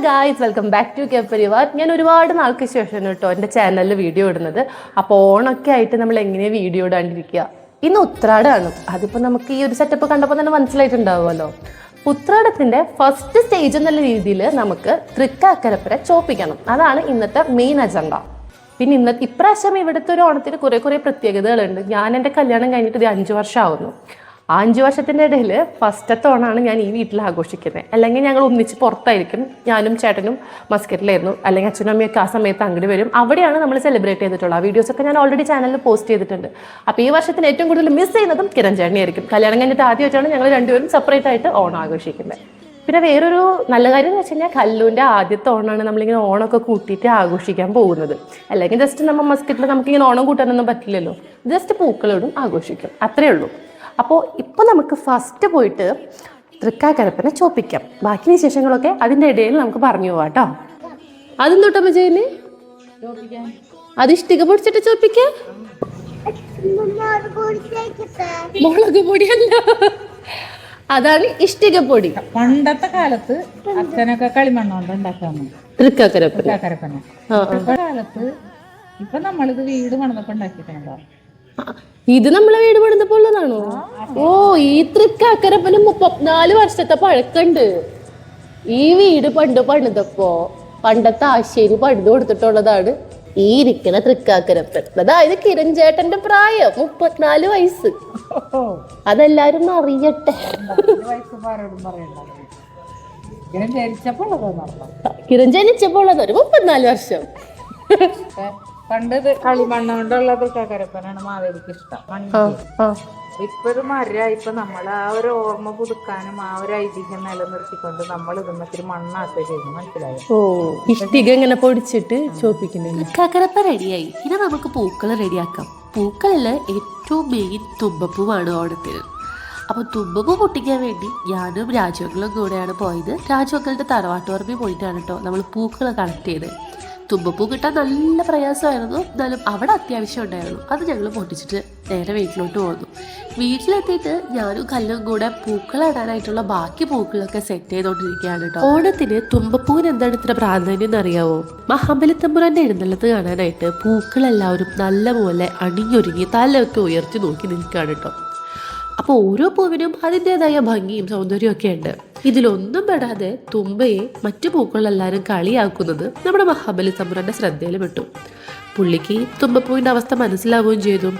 Guys, welcome back to K Parivar. ഞാൻ ഒരുപാട് നാൾക്ക് ശേഷം കേട്ടോ എൻ്റെ ചാനലിൽ വീഡിയോ ഇടുന്നത്. അപ്പോൾ ഓണൊക്കെ ആയിട്ട് നമ്മൾ എങ്ങനെ വീഡിയോ ഇടാണ്ടിരിക്കുക. ഇന്ന് ഉത്രാടമാണ്. അതിപ്പോൾ നമുക്ക് ഈ ഒരു സെറ്റപ്പ് കണ്ടപ്പോൾ തന്നെ മനസ്സിലായിട്ടുണ്ടാവുമല്ലോ. ഉത്രാടത്തിൻ്റെ ഫസ്റ്റ് സ്റ്റേജ് എന്നുള്ള രീതിയിൽ നമുക്ക് തൃക്കാക്കരപ്പുര ചോപ്പിക്കണം. അതാണ് ഇന്നത്തെ മെയിൻ അജണ്ട. പിന്നെ ഇപ്രാവശ്യം ഇവിടുത്തെ ഒരു ഓണത്തിന് കുറേ പ്രത്യേകതകളുണ്ട്. ഞാൻ എൻ്റെ കല്യാണം കഴിഞ്ഞിട്ട് ഇത് 5 വർഷമാകുന്നു. ആ 5 വർഷത്തിൻ്റെ ഇടയിൽ ഫസ്റ്റത്തെ ഓണമാണ് ഞാൻ ഈ വീട്ടിൽ ആഘോഷിക്കുന്നത്. അല്ലെങ്കിൽ ഞങ്ങൾ ഒന്നിച്ച് പുറത്തായിരിക്കും. ഞാനും ചേട്ടനും മസ്കറ്റിലായിരുന്നു, അല്ലെങ്കിൽ അച്ഛനും അമ്മയൊക്കെ ആ സമയത്ത് അങ്ങോട്ട് വരും. അവിടെയാണ് നമ്മൾ സെലിബ്രേറ്റ് ചെയ്തിട്ടുള്ളത്. ആ വീഡിയോസൊക്കെ ഞാൻ ഓൾറെഡി ചാനലിൽ പോസ്റ്റ് ചെയ്തിട്ടുണ്ട്. അപ്പോൾ ഈ വർഷത്തിന് ഏറ്റവും കൂടുതൽ മിസ് ചെയ്യുന്നതും കിരൺ ചേട്ടനെയായിരിക്കും. കല്യാണം കഴിഞ്ഞിട്ട് ആദ്യമായിട്ടാണ് ഞങ്ങൾ രണ്ടുപേരും സെപ്പറേറ്റ് ആയിട്ട് ഓണം ആഘോഷിക്കുന്നത്. പിന്നെ വേറൊരു നല്ല കാര്യം എന്ന് വെച്ച് കഴിഞ്ഞാൽ കല്ലൂൻ്റെ ആദ്യത്തെ ഓണമാണ് നമ്മളിങ്ങനെ ഓണമൊക്കെ കൂട്ടിയിട്ട് ആഘോഷിക്കാൻ പോകുന്നത്. അല്ലെങ്കിൽ ജസ്റ്റ് നമ്മൾ മസ്കറ്റിൽ നമുക്കിങ്ങനെ ഓണം കൂട്ടാനൊന്നും പറ്റില്ലല്ലോ. ജസ്റ്റ് പൂക്കളോടും ആഘോഷിക്കും, അത്രയേ ഉള്ളൂ. അപ്പോൾ ഇപ്പോൾ നമുക്ക് ഫസ്റ്റ് പോയിട്ട് തൃക്കാക്കരപ്പനെ ചോപ്പിക്കാം. ബാക്കി വിശേഷങ്ങളൊക്കെ അതിൻ്റെ ഇടയിൽ നമുക്ക് പറഞ്ഞു പോവാം കേട്ടോ. അതും തൊട്ടമ്മ ചെയ്യുന്നേ, അത് ഇഷ്ടിക പൊടിച്ചിട്ട് ചോപ്പിക്കാം. മുളക് പൊടിയല്ല, അതാണ് ഇഷ്ടിക പൊടി. പണ്ടത്തെ കാലത്ത് അച്ഛനൊക്കെ കളിമണ്ണോണ്ട് ഉണ്ടാക്കാന്ന് തൃക്കാക്കരപ്പന. കാലത്ത് ഇപ്പൊ നമ്മളിത് വീട് പണിതപ്പോ ഉണ്ടാക്കിയിട്ടുണ്ടോ? ഇത് നമ്മളെ വീട് പണിതപ്പോ ഉള്ളതാണോ? ഓ, ഈ തൃക്കാക്കരപ്പന് 34 വർഷത്തെ പഴക്കണ്ട്. ഈ വീട് പണിതപ്പോ പണ്ടത്തെ ആശേരി പണിത് കൊടുത്തിട്ടുള്ളതാണ് ഈ ഇരിക്കുന്ന തൃക്കാക്കരപ്പൻ. അതായത് കിരൺ ചേട്ടന്റെ പ്രായം 34 വയസ്സ്. അതെല്ലാരും അറിയട്ടെ. കിരൺ ജനിച്ചപ്പോ ഉള്ളത് ഒരു 34 വർഷം. പണ്ട് കളിമണ്ണ കൊണ്ടുള്ള തൃക്കാക്കരപ്പനാണ് മാവേലിക്ക് ഇഷ്ടം. ഇപ്പൊ ഒരു ഇപ്പൊ നമ്മൾ ആ ഒരു ഓർമ്മ പുതുക്കാനും ആ ഒരു ഐതിഹ്യം നിലനിർത്തിക്കൊണ്ട് നമ്മൾ ഇതൊന്നൊരു മണ്ണാക്കുക ചെയ്യുന്നു. മനസ്സിലായോ? ഓ, ഇഷ്ടിക ഇങ്ങനെ പൊടിച്ചിട്ട് ചോപ്പിക്കുന്നത്. തൃക്കാക്കരപ്പ റെഡിയായി. ഇനി നമുക്ക് പൂക്കൾ റെഡിയാക്കാം. പൂക്കളില് ഏറ്റവും മെയിൻ തുമ്പപ്പൂവാണ് ഓണത്തിന്. അപ്പോൾ തുമ്പപ്പൂ പൊട്ടിക്കാൻ വേണ്ടി ഞാനും രാജുവക്കളും കൂടെയാണ് പോയത്. രാജുവക്കളുടെ തറവാട്ടുപറമ്പിൽ പോയിട്ടാണ് കേട്ടോ നമ്മൾ പൂക്കൾ കളക്ട് ചെയ്തത്. തുമ്പപ്പൂ കിട്ടാൻ നല്ല പ്രയാസമായിരുന്നു. എന്നാലും അവിടെ അത്യാവശ്യം ഉണ്ടായിരുന്നു. അത് ഞങ്ങൾ പൊട്ടിച്ചിട്ട് നേരെ വീട്ടിലോട്ട് പോന്നു. വീട്ടിലെത്തിയിട്ട് ഞാനും കല്ലും കൂടെ പൂക്കളിടാനായിട്ടുള്ള ബാക്കി പൂക്കളൊക്കെ സെറ്റ് ചെയ്തോണ്ടിരിക്കുകയാണ് കേട്ടോ. ഓണത്തിന് തുമ്പപ്പൂവിന് എന്താണ് ഇത്ര പ്രാധാന്യം എന്നറിയാവോ? മഹാബലിത്തമ്പുരാന്റെ എഴുന്നള്ളത്ത് കാണാനായിട്ട് പൂക്കളെല്ലാവരും നല്ലപോലെ അണിഞ്ഞൊരുങ്ങി തലയൊക്കെ ഉയർത്തി നോക്കി നിൽക്കുകയാണ് കേട്ടോ. അപ്പോൾ ഓരോ പൂവിനും അതിൻ്റെതായ ഭംഗിയും സൗന്ദര്യമൊക്കെ ഉണ്ട്. ഇതിലൊന്നും പെടാതെ തുമ്പയെ മറ്റു പൂക്കളെല്ലാവരും കളിയാക്കുന്നത് നമ്മുടെ മഹാബലി തമ്പുരാന്റെ ശ്രദ്ധയിൽ പെട്ടു. പുള്ളിക്ക് തുമ്പപ്പൂവിൻ്റെ അവസ്ഥ മനസ്സിലാവുകയും ചെയ്തു.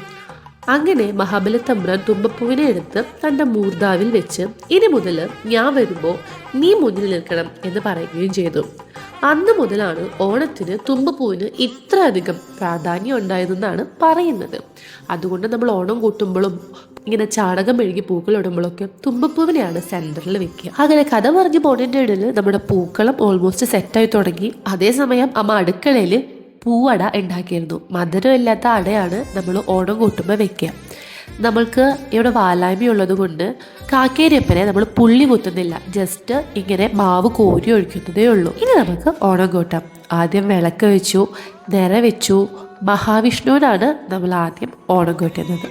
അങ്ങനെ മഹാബലി തമ്പുരാൻ തുമ്പപ്പൂവിനെ എടുത്ത് തൻ്റെ മൂർധാവിൽ വെച്ച് ഇനി മുതൽ ഞാൻ വരുമ്പോൾ നീ മുന്നിൽ നിൽക്കണം എന്ന് പറയുകയും ചെയ്തു. അന്ന് മുതലാണ് ഓണത്തിന് തുമ്പപ്പൂവിന് ഇത്ര അധികം പ്രാധാന്യം ഉണ്ടായതെന്നാണ് പറയുന്നത്. അതുകൊണ്ട് നമ്മൾ ഓണം കൂട്ടുമ്പോഴും ഇങ്ങനെ ചാണകം മെഴുകി പൂക്കൾ ഇടുമ്പോഴൊക്കെ തുമ്പപ്പൂവിനെയാണ് സെൻറ്ററിൽ വെക്കുക. അങ്ങനെ കഥ പറഞ്ഞ് പോണതിൻ്റെ ഇടയിൽ നമ്മുടെ പൂക്കളം ഓൾമോസ്റ്റ് സെറ്റായി തുടങ്ങി. അതേസമയം അമ്മ അടുക്കളയിൽ പൂവട ഉണ്ടാക്കിയിരുന്നു. മധുരമില്ലാത്ത അടയാണ് നമ്മൾ ഓണം കൂട്ടുമ്പോൾ വെക്കുക. നമ്മൾക്ക് ഇവിടെ വാലായ്മയുള്ളത് കൊണ്ട് കാക്കേരിയപ്പനെ നമ്മൾ പുള്ളി കുത്തുന്നില്ല, ജസ്റ്റ് ഇങ്ങനെ മാവ് കോരി ഒഴിക്കുന്നതേ ഉള്ളൂ. ഇനി നമുക്ക് ഓണം കൂട്ടാം. ആദ്യം വിളക്ക് വെച്ചു, നിറ വെച്ചു. മഹാവിഷ്ണുവിനാണ് നമ്മൾ ആദ്യം ഓണം കൂട്ടുന്നത്.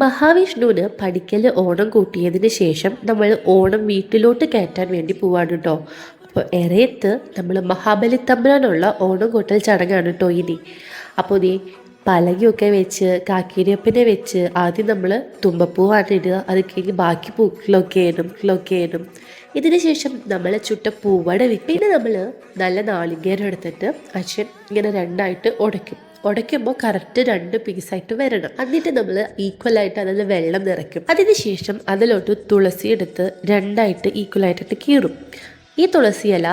മഹാവിഷ്ണുവിന് പഠിക്കൽ ഓണം കൂട്ടിയതിന് ശേഷം നമ്മൾ ഓണം വീട്ടിലോട്ട് കയറ്റാൻ വേണ്ടി പോവാണ് കേട്ടോ. അപ്പോൾ ഇറയത്ത് നമ്മൾ മഹാബലി തമ്പുരാനുള്ള ഓണം കൂട്ടൽ ചടങ്ങാണ് കേട്ടോ ഇനി. അപ്പോൾ നീ പലകയൊക്കെ വെച്ച് കാക്കേരിയപ്പനെ വെച്ച് ആദ്യം നമ്മൾ തുമ്പപ്പൂവാണ് ഇടുക. അത് കഴിഞ്ഞ് ബാക്കി പൂക്കളൊക്കെ ഇടും. ഇതിന് ശേഷം നമ്മൾ ചുട്ട പൂവട വെക്കും. പിന്നെ നമ്മൾ നല്ല നാളികേരം എടുത്തിട്ട് അച്ഛൻ ഇങ്ങനെ 2ആയിട്ട് ഉടയ്ക്കുമ്പോൾ കറക്റ്റ് 2 പീസായിട്ട് വരണം. എന്നിട്ട് നമ്മൾ ഈക്വലായിട്ട് അതിൽ വെള്ളം നിറയ്ക്കും. അതിന് ശേഷം അതിലോട്ട് തുളസി എടുത്ത് 2ആയിട്ട് ഈക്വലായിട്ടിട്ട് കീറും. ഈ തുളസി ഇല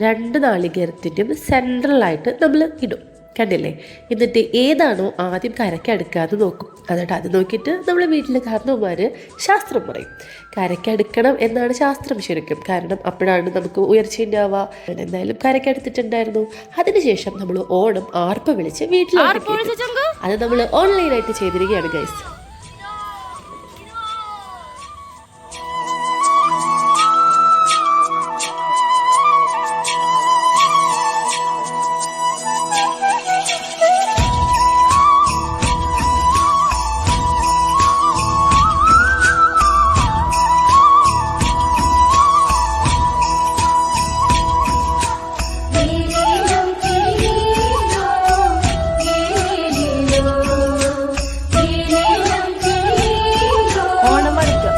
2 നാളികേരത്തിൻ്റെയും സെൻട്രലായിട്ട് നമ്മൾ ഇടും. കണ്ടില്ലേ? എന്നിട്ട് ഏതാണോ ആദ്യം കരയ്ക്കടുക്കാന്ന് നോക്കും. എന്നിട്ട് അത് നോക്കിയിട്ട് നമ്മൾ വീട്ടിലെ കാരണവന്മാർ ശാസ്ത്രം പറയും. കരയ്ക്കടുക്കണം എന്നാണ് ശാസ്ത്രം ശരിക്കും. കാരണം അപ്പോഴാണ് നമുക്ക് ഉയർച്ചയുണ്ടാവുക. എന്തായാലും കരയ്ക്കടുത്തിട്ടുണ്ടായിരുന്നു. അതിനുശേഷം നമ്മൾ ഓണം ആർപ്പ വിളിച്ച് വീട്ടിലേക്ക് അത് നമ്മൾ ഓൺലൈനായിട്ട് ചെയ്തിരിക്കുകയാണ് ഗൈസ്. ഓണം അടുക്കാം.